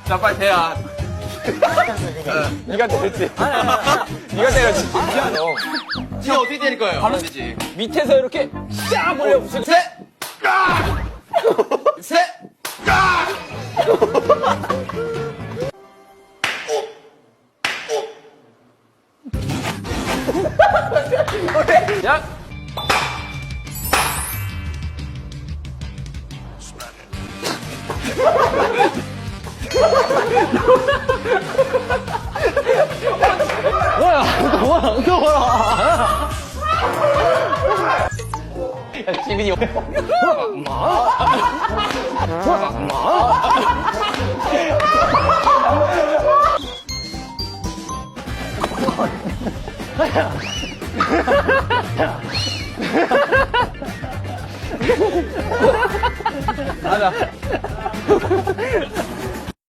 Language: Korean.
자, 빨리 대야. 네가 때렸지. 네가 때렸지. 미안해. 지금 어떻게 때릴 거예요? 바로 되지. 밑에서 이렇게 쫙 올려 붙여. 셋! 셋! 야. 지민이 하자.